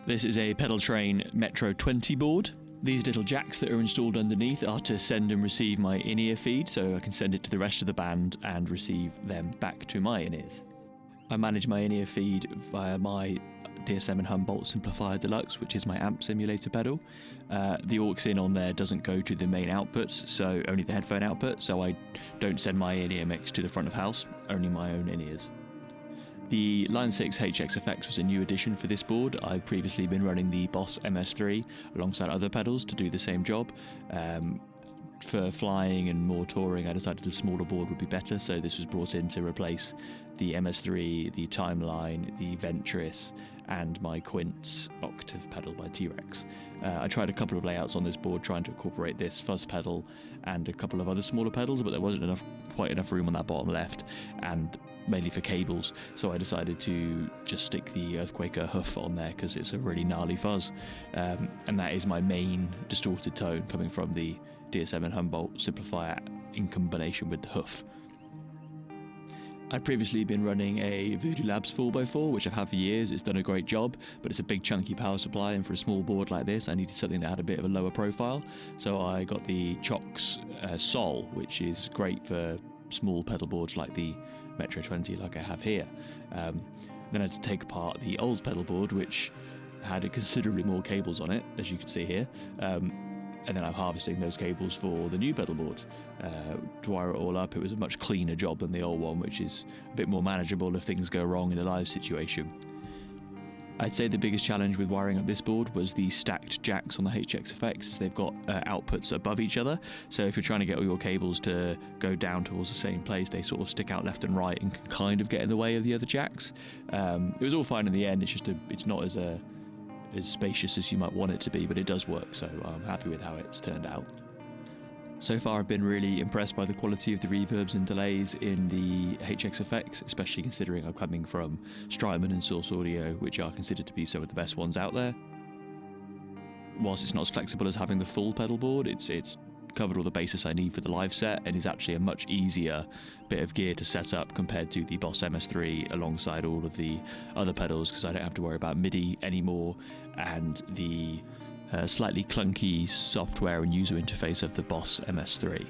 This is a Pedal Train Metro 20 board. These little jacks that are installed underneath are to send and receive my in-ear feed, so I can send it to the rest of the band and receive them back to my in-ears. I manage my in-ear feed via my DS7 Humboldt Simplifier Deluxe, which is my amp simulator pedal. The aux in on there doesn't go to the main outputs, so only the headphone output, so I don't send my in-ear mix to the front of house, only my own in-ears. The Line 6 HXFX was a new addition for this board. I've previously been running the Boss MS3 alongside other pedals to do the same job. For flying and more touring, I decided a smaller board would be better, so this was brought in to replace the MS3, the Timeline, the Ventris, and my Quince Octave pedal by T-Rex. I tried a couple of layouts on this board trying to incorporate this fuzz pedal and a couple of other smaller pedals, but there wasn't quite enough room on that bottom left, and mainly for cables, so I decided to just stick the Earthquaker hoof on there because it's a really gnarly fuzz, and that is my main distorted tone coming from the DS7 Humboldt Simplifier in combination with the hoof. I'd previously been running a Voodoo Labs 4x4, which I've had for years. It's done a great job, but it's a big chunky power supply, and for a small board like this I needed something that had a bit of a lower profile, so I got the Chox Sol, which is great for small pedal boards like the Metro 20 like I have here. Then I had to take apart the old pedal board, which had considerably more cables on it, as you can see here, and then I'm harvesting those cables for the new pedal board. To wire it all up, it was a much cleaner job than the old one, which is a bit more manageable if things go wrong in a live situation. I'd say the biggest challenge with wiring up this board was the stacked jacks on the HXFX, as they've got outputs above each other, so if you're trying to get all your cables to go down towards the same place, they sort of stick out left and right and can kind of get in the way of the other jacks. It was all fine in the end, it's not as spacious as you might want it to be, but it does work, so I'm happy with how it's turned out. So far I've been really impressed by the quality of the reverbs and delays in the HXFX, especially considering I'm coming from Strymon and Source Audio, which are considered to be some of the best ones out there. Whilst it's not as flexible as having the full pedal board, it's covered all the basis I need for the live set, and is actually a much easier bit of gear to set up compared to the Boss MS3 alongside all of the other pedals, because I don't have to worry about MIDI anymore and the slightly clunky software and user interface of the Boss MS3.